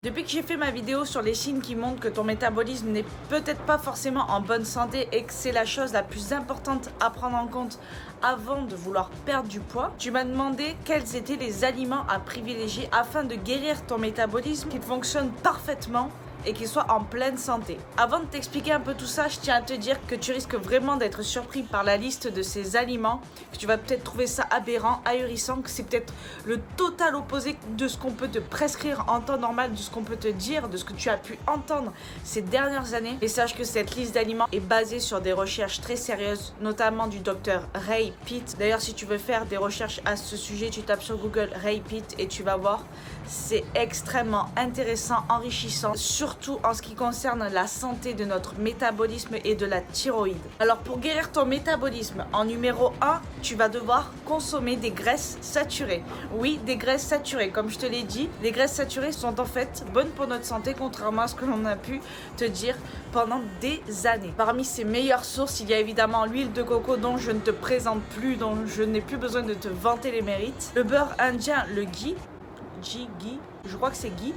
Depuis que j'ai fait ma vidéo sur les signes qui montrent que ton métabolisme n'est peut-être pas forcément en bonne santé et que c'est la chose la plus importante à prendre en compte avant de vouloir perdre du poids, tu m'as demandé quels étaient les aliments à privilégier afin de guérir ton métabolisme, qu'il fonctionne parfaitement et qu'il soit en pleine santé. Avant de t'expliquer un peu tout ça, je tiens à te dire que tu risques vraiment d'être surpris par la liste de ces aliments, que tu vas peut-être trouver ça aberrant, ahurissant, que c'est peut-être le total opposé de ce qu'on peut te prescrire en temps normal, de ce qu'on peut te dire, de ce que tu as pu entendre ces dernières années. Et sache que cette liste d'aliments est basée sur des recherches très sérieuses, notamment du docteur Ray Peat. D'ailleurs, si tu veux faire des recherches à ce sujet, tu tapes sur Google Ray Peat et tu vas voir, c'est extrêmement intéressant, enrichissant, surtout en ce qui concerne la santé de notre métabolisme et de la thyroïde. Alors pour guérir ton métabolisme, en numéro 1, tu vas devoir consommer des graisses saturées. Oui, des graisses saturées, comme je te l'ai dit, les graisses saturées sont en fait bonnes pour notre santé, contrairement à ce que l'on a pu te dire pendant des années. Parmi ces meilleures sources, il y a évidemment l'huile de coco dont je ne te présente plus, dont je n'ai plus besoin de te vanter les mérites. Le beurre indien, le ghee, je crois que c'est ghee.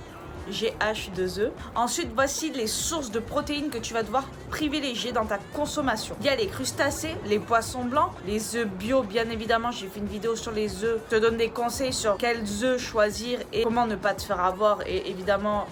GH2E. Ensuite, voici les sources de protéines que tu vas devoir privilégier dans ta consommation. Il y a les crustacés, les poissons blancs, les œufs bio, bien évidemment. J'ai fait une vidéo sur les œufs. Je te donne des conseils sur quels œufs choisir et comment ne pas te faire avoir. Et évidemment,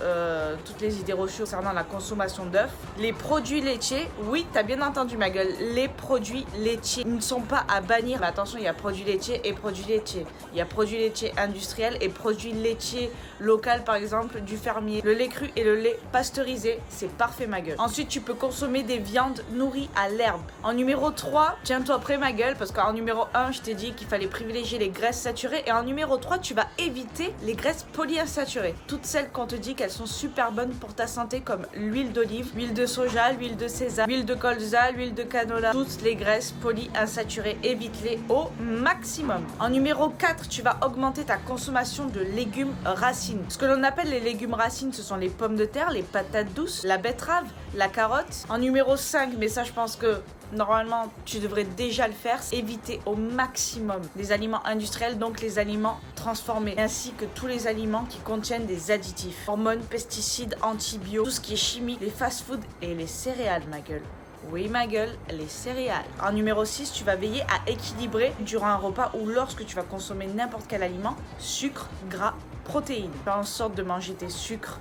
toutes les idées reçues concernant la consommation d'œufs. Les produits laitiers, oui, t'as bien entendu ma gueule. Les produits laitiers ne sont pas à bannir. Mais attention, il y a produits laitiers et produits laitiers. Il y a produits laitiers industriels et produits laitiers local, par exemple, du fermier. Le lait cru et le lait pasteurisé, c'est parfait ma gueule. Ensuite, tu peux consommer des viandes nourries à l'herbe. En numéro 3, tiens-toi prêt ma gueule, parce qu'en numéro 1, je t'ai dit qu'il fallait privilégier les graisses saturées. Et en numéro 3, tu vas éviter les graisses polyinsaturées. Toutes celles qu'on te dit qu'elles sont super bonnes pour ta santé, comme l'huile d'olive, l'huile de soja, l'huile de sésame, l'huile de colza, l'huile de canola. Toutes les graisses polyinsaturées, évite-les au maximum. En numéro 4, tu vas augmenter ta consommation de légumes racines. Ce que l'on appelle les légumes racines, ce sont les pommes de terre, les patates douces, la betterave, la carotte. En numéro 5, mais ça je pense que normalement tu devrais déjà le faire, c'est éviter au maximum les aliments industriels, donc les aliments transformés, ainsi que tous les aliments qui contiennent des additifs, hormones, pesticides, antibiotiques, tout ce qui est chimique, les fast-foods et les céréales ma gueule. Oui ma gueule, les céréales. En numéro 6, tu vas veiller à équilibrer durant un repas ou lorsque tu vas consommer n'importe quel aliment, sucre, gras, protéines. Fais en sorte de manger tes sucres,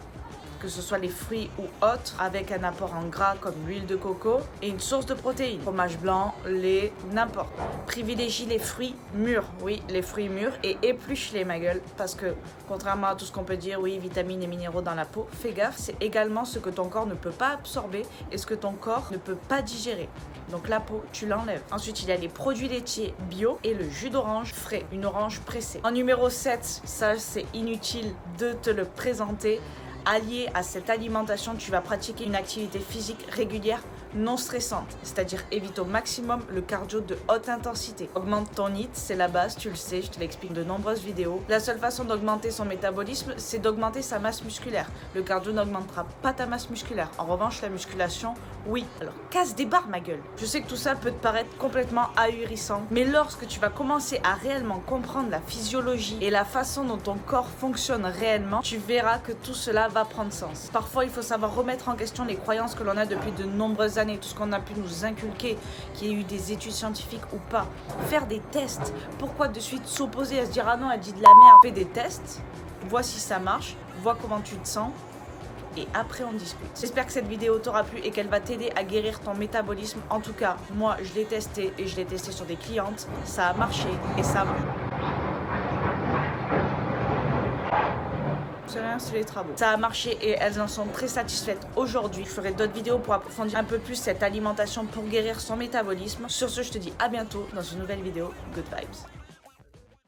que ce soit les fruits ou autres, avec un apport en gras comme l'huile de coco et une source de protéines. Fromage blanc, lait, n'importe. Privilégie les fruits mûrs, oui, les fruits mûrs, et épluche-les ma gueule, parce que contrairement à tout ce qu'on peut dire, oui, vitamines et minéraux dans la peau, fais gaffe, c'est également ce que ton corps ne peut pas absorber et ce que ton corps ne peut pas digérer. Donc la peau, tu l'enlèves. Ensuite, il y a les produits laitiers bio et le jus d'orange frais, une orange pressée. En numéro 7, ça c'est inutile de te le présenter. Allié à cette alimentation, tu vas pratiquer une activité physique régulière non stressante, c'est-à-dire évite au maximum le cardio de haute intensité. Augmente ton HIIT, c'est la base, tu le sais, je te l'explique de nombreuses vidéos. La seule façon d'augmenter son métabolisme, c'est d'augmenter sa masse musculaire. Le cardio n'augmentera pas ta masse musculaire. En revanche, la musculation, oui. Alors, casse des barres ma gueule. Je sais que tout ça peut te paraître complètement ahurissant, mais lorsque tu vas commencer à réellement comprendre la physiologie et la façon dont ton corps fonctionne réellement, tu verras que tout cela va prendre sens. Parfois, il faut savoir remettre en question les croyances que l'on a depuis de nombreuses années, tout ce qu'on a pu nous inculquer, qu'il y ait eu des études scientifiques ou pas. Faire des tests. Pourquoi de suite s'opposer à se dire ah non, elle dit de la merde. Fais des tests, vois si ça marche, vois comment tu te sens et après on discute. J'espère que cette vidéo t'aura plu et qu'elle va t'aider à guérir ton métabolisme. En tout cas, moi je l'ai testé et je l'ai testé sur des clientes. Ça a marché et ça marche. C'est rien, c'est les travaux. Ça a marché et elles en sont très satisfaites aujourd'hui. Je ferai d'autres vidéos pour approfondir un peu plus cette alimentation pour guérir son métabolisme. Sur ce, je te dis à bientôt dans une nouvelle vidéo. Good vibes.